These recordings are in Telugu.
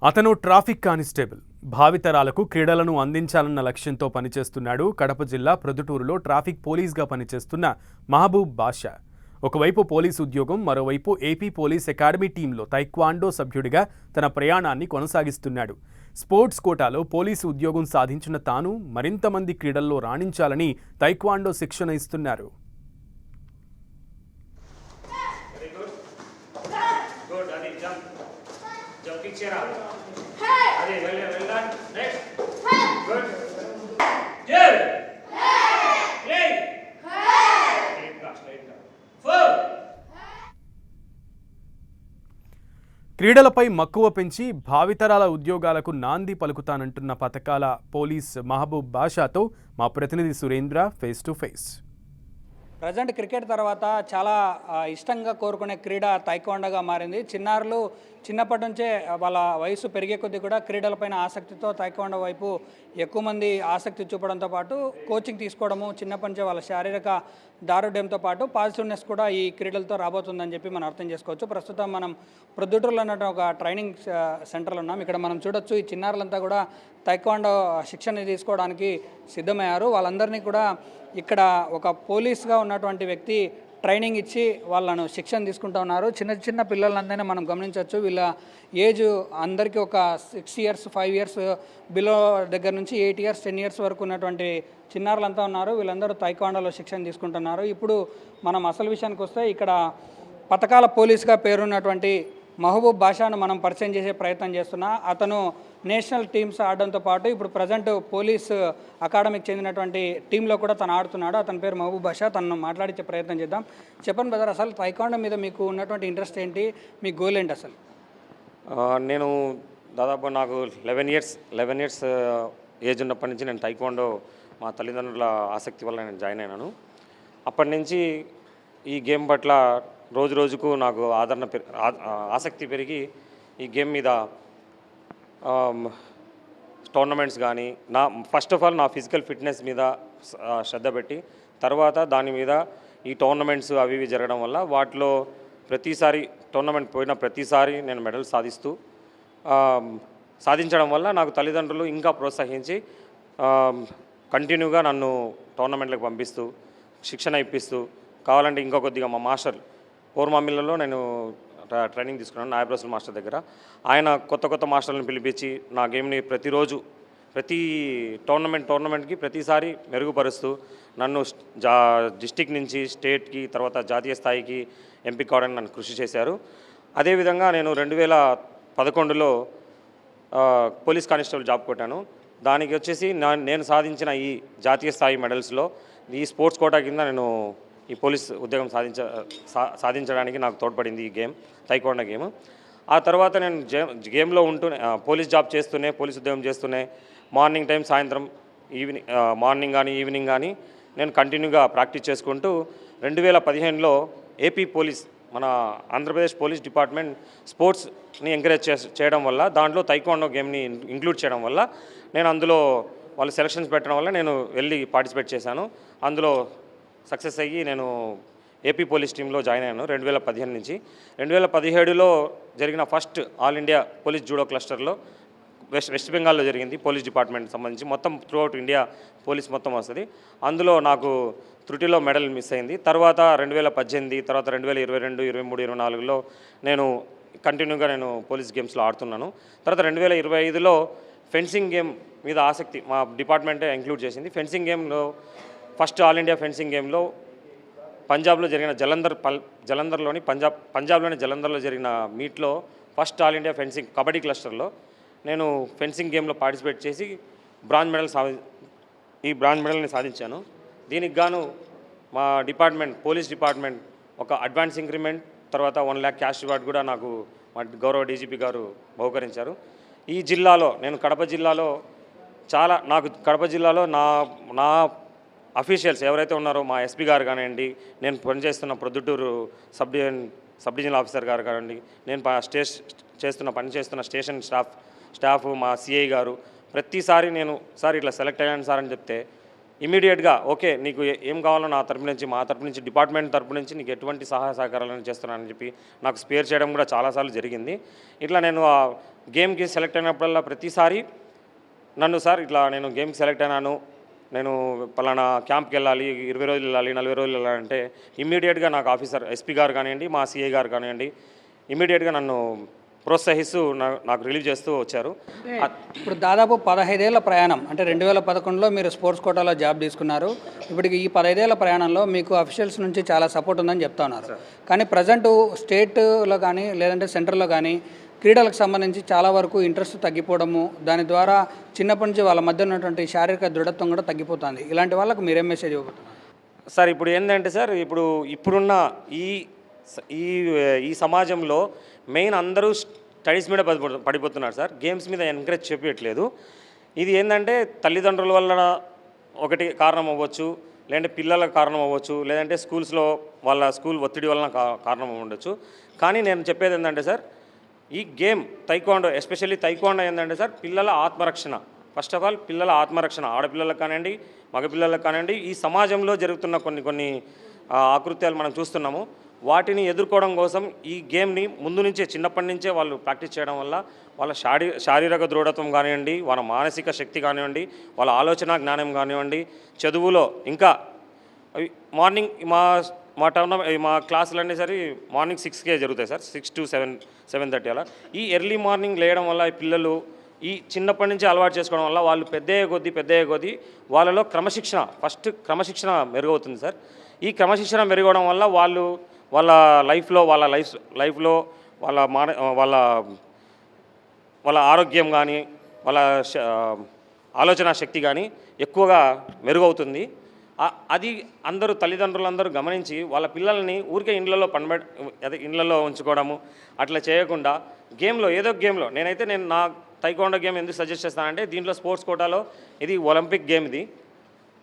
అతను ట్రాఫిక్ కానిస్టేబుల్. భావితరాలకు క్రీడలను అందించాలన్న లక్ష్యంతో పనిచేస్తున్నాడు. కడప జిల్లా ప్రొద్దుటూరులో ట్రాఫిక్ పోలీస్గా పనిచేస్తున్న మహబూబ్ బాషా. ఒకవైపు పోలీసు ఉద్యోగం, మరోవైపు ఏపీ పోలీస్ అకాడమీ టీంలో తైక్వాండో సభ్యుడిగా తన ప్రయాణాన్ని కొనసాగిస్తున్నాడు. స్పోర్ట్స్ కోటాలో పోలీసు ఉద్యోగం సాధించిన తాను మరింత మంది క్రీడల్లో రాణించాలని తైక్వాండో శిక్షణ ఇస్తున్నారు. క్రీడలపై మక్కువ పెంచి భావితరాల ఉద్యోగాలకు నాంది పలుకుతానంటున్న పథకాల పోలీస్ మహబూబ్ బాషాతో మా ప్రతినిధి Surendra face to face. Present cricket తర్వాత చాలా ఇష్టంగా కోరుకునే క్రీడ తైక్వాండోగా మారింది. చిన్నారులు చిన్నప్పటి నుంచే వాళ్ళ వయసు పెరిగే కొద్దీ కూడా క్రీడలపైన ఆసక్తితో తైక్వాండో వైపు ఎక్కువ మంది ఆసక్తి చూపడంతో పాటు కోచింగ్ తీసుకోవడము, చిన్నప్పటి నుంచే వాళ్ళ శారీరక దారుఢ్యంతో పాటు పాజిటివ్నెస్ కూడా ఈ క్రీడలతో రాబోతుందని చెప్పి మనం అర్థం చేసుకోవచ్చు. ప్రస్తుతం మనం ప్రొద్దుటూరులో ఉన్న ఒక ట్రైనింగ్ సెంటర్లో ఉన్నాం. ఇక్కడ మనం చూడొచ్చు, ఈ చిన్నారులంతా కూడా తైక్వాండో శిక్షణ తీసుకోవడానికి సిద్ధమయ్యారు. వాళ్ళందరినీ కూడా ఇక్కడ ఒక పోలీస్గా ఉన్నటువంటి వ్యక్తి ట్రైనింగ్ ఇచ్చి వాళ్ళను శిక్షణ తీసుకుంటూ ఉన్నారు. చిన్న చిన్న పిల్లలందరినీ మనం గమనించవచ్చు. వీళ్ళ ఏజ్ అందరికీ ఒక 6 years 5 years బిలో దగ్గర నుంచి 8 years 10 years వరకు ఉన్నటువంటి చిన్నారులంతా ఉన్నారు. వీళ్ళందరూ తైక్వాండోలో శిక్షణ తీసుకుంటున్నారు. ఇప్పుడు మనం అసలు విషయానికి వస్తే, ఇక్కడ పథకాల పోలీస్గా పేరున్నటువంటి మహబూబ్ బాషాను మనం పరిచయం చేసే ప్రయత్నం చేస్తున్నా. అతను నేషనల్ టీమ్స్ ఆడడంతో పాటు ఇప్పుడు ప్రజెంట్ పోలీస్ అకాడమీకి చెందినటువంటి టీంలో కూడా తను ఆడుతున్నాడు. అతని పేరు మహబూబ్ బాషా. తనను మాట్లాడించే ప్రయత్నం చేద్దాం. చెప్పండి బ్రదర్, అసలు తైక్వాండో మీద మీకు ఉన్నటువంటి ఇంట్రెస్ట్ ఏంటి, మీ గోల్ ఏంటి అసలు? నేను దాదాపు నాకు 11 years ఏజ్ ఉన్నప్పటి నుంచి నేను తైక్వాండో మా తల్లిదండ్రుల ఆసక్తి వల్ల నేను జాయిన్ అయినాను. అప్పటి నుంచి ఈ గేమ్ పట్ల రోజు రోజుకు నాకు ఆసక్తి పెరిగి ఈ గేమ్ మీద టోర్నమెంట్స్ కానీ ఫస్ట్ ఆఫ్ ఆల్ నా ఫిజికల్ ఫిట్నెస్ మీద శ్రద్ధ పెట్టి, తర్వాత దాని మీద ఈ టోర్నమెంట్స్ అవి ఇవి జరగడం వల్ల వాటిలో ప్రతిసారి టోర్నమెంట్ పోయిన ప్రతిసారి నేను మెడల్ సాధించడం వల్ల నాకు తల్లిదండ్రులు ఇంకా ప్రోత్సహించి కంటిన్యూగా నన్ను టోర్నమెంట్లకు పంపిస్తూ శిక్షణ ఇప్పిస్తూ, కావాలంటే ఇంకా కొద్దిగా మా మాస్టర్ కోర్మామిల్లలో నేను ట్రైనింగ్ తీసుకున్నాను, నాయబ్రోసుల మాస్టర్ దగ్గర. ఆయన కొత్త మాస్టర్లను పిలిపించి నా గేమ్ని ప్రతిరోజు ప్రతి టోర్నమెంట్కి ప్రతిసారి మెరుగుపరుస్తూ నన్ను డిస్టిక్ నుంచి స్టేట్కి, తర్వాత జాతీయ స్థాయికి ఎంపిక కావడానికి నన్ను కృషి చేశారు. అదేవిధంగా నేను 2011లో పోలీస్ కానిస్టేబుల్ జాబ్ కొట్టాను. దానికి వచ్చేసి నేను సాధించిన ఈ జాతీయ స్థాయి మెడల్స్లో ఈ స్పోర్ట్స్ కోటా కింద నేను ఈ పోలీస్ ఉద్యోగం సాధించడానికి నాకు తోడ్పడింది ఈ గేమ్, తైక్వాండో గేమ్. ఆ తర్వాత నేను గేమ్లో ఉంటూనే పోలీస్ జాబ్ చేస్తూనే, పోలీస్ ఉద్యోగం చేస్తూనే మార్నింగ్ టైం, సాయంత్రం, మార్నింగ్ కానీ ఈవినింగ్ కానీ నేను కంటిన్యూగా ప్రాక్టీస్ చేసుకుంటూ 2015లో ఏపీ పోలీస్, మన ఆంధ్రప్రదేశ్ పోలీస్ డిపార్ట్మెంట్ స్పోర్ట్స్ని ఎంకరేజ్ చేయడం వల్ల, దాంట్లో తైక్వాండో గేమ్ని ఇంక్లూడ్ చేయడం వల్ల, నేను అందులో వాళ్ళు సెలక్షన్స్ పెట్టడం వల్ల నేను వెళ్ళి పార్టిసిపేట్ చేశాను. అందులో సక్సెస్ అయ్యి నేను ఏపీ పోలీస్ టీంలో జాయిన్ అయ్యాను 2015 నుంచి. 2017లో జరిగిన first all India police judo క్లస్టర్లో వెస్ట్ బెంగాల్లో జరిగింది. పోలీస్ డిపార్ట్మెంట్ సంబంధించి మొత్తం త్రూఅవుట్ ఇండియా పోలీస్ మొత్తం వస్తుంది. అందులో నాకు త్రుటిలో మెడల్ మిస్ అయింది. తర్వాత 2018, తర్వాత 2022, 23, 24లో నేను కంటిన్యూగా నేను పోలీస్ గేమ్స్లో ఆడుతున్నాను. తర్వాత 2025లో ఫెన్సింగ్ గేమ్ మీద ఆసక్తి మా డిపార్ట్మెంటే ఇంక్లూడ్ చేసింది. ఫెన్సింగ్ గేమ్లో ఫస్ట్ ఆల్ ఇండియా ఫెన్సింగ్ గేమ్లో పంజాబ్లో జరిగిన పంజాబ్లోని జలంధర్లో జరిగిన మీట్లో first all India fencing kabaddi క్లస్టర్లో నేను ఫెన్సింగ్ గేమ్లో పార్టిసిపేట్ చేసి ఈ బ్రాంజ్ మెడల్ని సాధించాను. దీనికి గాను మా పోలీస్ డిపార్ట్మెంట్ ఒక అడ్వాన్స్ ఇంక్రిమెంట్, తర్వాత 1 lakh క్యాష్ రివార్డ్ కూడా నాకు మా గౌరవ డీజీపీ గారు బహుకరించారు. ఈ జిల్లాలో నేను కడప జిల్లాలో నా అఫీషియల్స్ ఎవరైతే ఉన్నారో, మా ఎస్పీ గారు కానివ్వండి, నేను పనిచేస్తున్న ప్రొద్దుటూరు సబ్ డివిజనల్ ఆఫీసర్ గారు కానివ్వండి, నేను పనిచేస్తున్న స్టేషన్ స్టాఫ్, మా సిఐ గారు ప్రతిసారి నేను సార్ ఇట్లా సెలెక్ట్ అయ్యాను సార్ అని చెప్తే ఇమీడియట్గా ఓకే నీకు ఏం కావాలో నా తరపు నుంచి మా తరపు నుంచి డిపార్ట్మెంట్ తరపు నుంచి నీకు ఎటువంటి సహాయ సహకారాలను చేస్తున్నానని చెప్పి నాకు స్పేర్ చేయడం కూడా చాలాసార్లు జరిగింది. ఇట్లా నేను ఆ గేమ్కి సెలెక్ట్ అయినప్పుడల్లా ప్రతిసారి నన్ను సార్ ఇట్లా నేను గేమ్కి సెలెక్ట్ అయినాను, నేను పలానా క్యాంప్కి వెళ్ళాలి, 20 రోజులు వెళ్ళాలి, 40 రోజులు వెళ్ళాలంటే ఇమ్మీడియట్గా నాకు ఆఫీసర్ ఎస్పీ గారు కానివ్వండి, మా సిఐ గారు కానివ్వండి ఇమ్మీడియట్గా నన్ను ప్రోత్సహిస్తూ నాకు రిలీవ్ చేస్తూ వచ్చారు. ఇప్పుడు దాదాపు 15 ఏళ్ల ప్రయాణం, అంటే 2011లో మీరు స్పోర్ట్స్ కోటాలో జాబ్ తీసుకున్నారు. ఇప్పటికి ఈ 15 ఏళ్ల ప్రయాణంలో మీకు అఫీషియల్స్ నుంచి చాలా సపోర్ట్ ఉందని చెప్తా ఉన్నారు. కానీ ప్రజెంట్ స్టేట్లో కానీ లేదంటే సెంటర్లో కానీ క్రీడలకు సంబంధించి చాలా వరకు ఇంట్రెస్ట్ తగ్గిపోవడము, దాని ద్వారా చిన్నప్పటి నుంచి వాళ్ళ మధ్య ఉన్నటువంటి శారీరక దృఢత్వం కూడా తగ్గిపోతుంది. ఇలాంటి వాళ్ళకు మీరేం మెసేజ్ ఇవ్వబోతున్నారు? సార్ ఇప్పుడు ఏంటంటే సార్ ఇప్పుడున్న ఈ సమాజంలో మెయిన్ అందరూ స్టడీస్ మీద పడిపోతున్నారు సార్, గేమ్స్ మీద ఎంకరేజ్ చేయట్లేదు. ఇది ఏంటంటే తల్లిదండ్రుల వల్ల ఒకటి కారణం అవ్వచ్చు, లేదంటే పిల్లల కారణం అవ్వచ్చు, లేదంటే స్కూల్స్లో వాళ్ళ స్కూల్ ఒత్తిడి వలన కారణం ఉండొచ్చు. కానీ నేను చెప్పేది ఏంటంటే సార్, ఈ గేమ్ తైక్వాండో, ఎస్పెషల్లీ తైక్వాండో ఏంటంటే సార్ పిల్లల ఆత్మరక్షణ. ఫస్ట్ ఆఫ్ ఆల్ పిల్లల ఆత్మరక్షణ, ఆడపిల్లలకు కానివ్వండి మగపిల్లలకు కానివ్వండి, ఈ సమాజంలో జరుగుతున్న కొన్ని ఆకృత్యాలు మనం చూస్తున్నాము. వాటిని ఎదుర్కోవడం కోసం ఈ గేమ్ని ముందు నుంచే చిన్నప్పటి నుంచే వాళ్ళు ప్రాక్టీస్ చేయడం వల్ల వాళ్ళ శారీరక దృఢత్వం కానివ్వండి, వాళ్ళ మానసిక శక్తి కానివ్వండి, వాళ్ళ ఆలోచన జ్ఞానం కానివ్వండి, చదువులో ఇంకా మార్నింగ్ మా క్లాసులన్నీ సరే మార్నింగ్ 6కే జరుగుతాయి సార్, 6 to 7:30 అలా. ఈ ఎర్లీ మార్నింగ్ లేయడం వల్ల ఈ పిల్లలు ఈ చిన్నప్పటి నుంచి అలవాటు చేసుకోవడం వల్ల వాళ్ళు పెద్దయ్యే కొద్దీ వాళ్ళలో క్రమశిక్షణ మెరుగవుతుంది సార్. ఈ క్రమశిక్షణ మెరుగవడం వల్ల వాళ్ళు వాళ్ళ లైఫ్లో వాళ్ళ ఆరోగ్యం కానీ వాళ్ళ ఆలోచన శక్తి కానీ ఎక్కువగా మెరుగవుతుంది. అది తల్లిదండ్రులందరూ గమనించి వాళ్ళ పిల్లల్ని ఊరికే ఇళ్ళల్లో ఉంచుకోవడము అట్లా చేయకుండా ఏదో గేమ్లో నేను నా తైక్వాండో గేమ్ ఎందుకు సజెస్ట్ చేస్తానంటే, దీంట్లో స్పోర్ట్స్ కోటాలో ఇది ఒలింపిక్ గేమ్, ఇది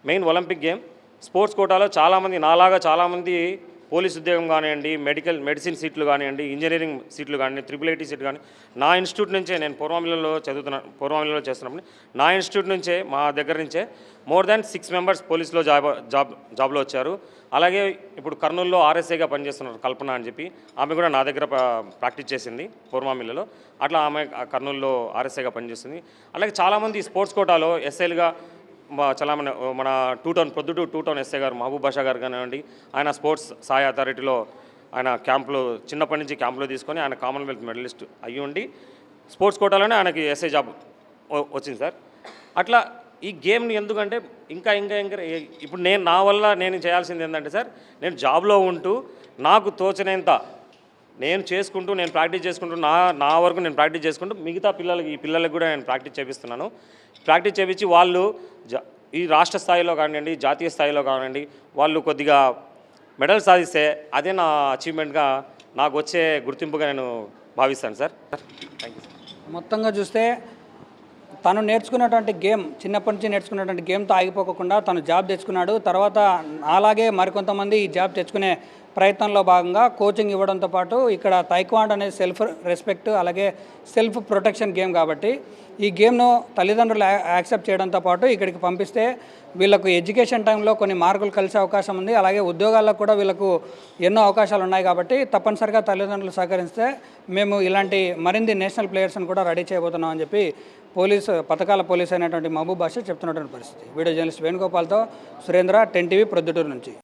మెయిన్ ఒలింపిక్ గేమ్. స్పోర్ట్స్ కోటాలో నాలాగా చాలామంది పోలీస్ ఉద్యోగం కానివ్వండి, మెడిసిన్ సీట్లు కానివ్వండి, ఇంజనీరింగ్ సీట్లు కానివ్వండి, IIIT సీట్లు కానీ నా ఇన్స్టిట్యూట్ నుంచే, నేను పూర్వమిల్లలో చేస్తున్నప్పుడు నా ఇన్స్టిట్యూట్ నుంచే, మా దగ్గర నుంచే more than 6 members పోలీస్లో జాబ్లో వచ్చారు. అలాగే ఇప్పుడు కర్నూలులో RSAగా పనిచేస్తున్నారు కల్పన అని చెప్పి, ఆమె కూడా నా దగ్గర ప్రాక్టీస్ చేసింది పూర్వమిల్లలో. అట్లా ఆమె కర్నూలులో RSAగా పనిచేస్తుంది. అలాగే చాలామంది స్పోర్ట్స్ కోటాలో ఎస్ఐలుగా చాలామంది మన ప్రొద్దుటూరు 2 టౌన్ ఎస్ఐ గారు మహబూబ్ బాషా గారు కానివ్వండి, ఆయన స్పోర్ట్స్ సాయి అథారిటీలో ఆయన చిన్నప్పటి నుంచి క్యాంపులో తీసుకొని ఆయన కామన్వెల్త్ మెడలిస్ట్ అయ్యి ఉండి స్పోర్ట్స్ కోటాలోనే ఆయనకి ఎస్ఐ జాబ్ వచ్చింది సార్. అట్లా ఈ గేమ్ని ఎందుకంటే ఇంకా ఇప్పుడు నా వల్ల నేను చేయాల్సింది ఏంటంటే సార్, నేను జాబ్లో ఉంటూ నాకు తోచనేంత నేను ప్రాక్టీస్ చేసుకుంటూ నా వరకు నేను ప్రాక్టీస్ చేసుకుంటూ మిగతా ఈ పిల్లలకి కూడా నేను ప్రాక్టీస్ చేపిస్తున్నాను. ప్రాక్టీస్ చేపించి వాళ్ళు ఈ రాష్ట్ర స్థాయిలో కానివ్వండి, జాతీయ స్థాయిలో కానివ్వండి, వాళ్ళు కొద్దిగా మెడల్ సాధిస్తే అదే నా అచీవ్మెంట్గా నాకు వచ్చే గుర్తింపుగా నేను భావిస్తాను సార్. Thank you sir. మొత్తంగా చూస్తే తను నేర్చుకున్నటువంటి గేమ్, చిన్నప్పటి నుంచి నేర్చుకున్నటువంటి గేమ్తో ఆగిపోకుండా తను జాబ్ తెచ్చుకున్నాడు. తర్వాత అలాగే మరికొంతమంది ఈ జాబ్ తెచ్చుకునే ప్రయత్నంలో భాగంగా కోచింగ్ ఇవ్వడంతో పాటు ఇక్కడ తైక్వాండో అనేది సెల్ఫ్ రెస్పెక్ట్, అలాగే సెల్ఫ్ ప్రొటెక్షన్ గేమ్ కాబట్టి ఈ గేమ్ను తల్లిదండ్రులు యాక్సెప్ట్ చేయడంతో పాటు ఇక్కడికి పంపిస్తే వీళ్ళకు ఎడ్యుకేషన్ టైంలో కొన్ని మార్కులు కలిసే అవకాశం ఉంది. అలాగే ఉద్యోగాల్లో కూడా వీళ్ళకు ఎన్నో అవకాశాలు ఉన్నాయి కాబట్టి తప్పనిసరిగా తల్లిదండ్రులు సహకరిస్తే మేము ఇలాంటి మరిన్ని నేషనల్ ప్లేయర్స్ని కూడా రెడీ చేయబోతున్నాం అని చెప్పి పథకాల పోలీస్ అయినటువంటి మహబూబ్ బాషా చెప్తున్నటువంటి పరిస్థితి. వీడియో జర్నలిస్ట్ వేణుగోపాల్తో సురేంద్ర, 10 TV ప్రొద్దుటూరు నుంచి.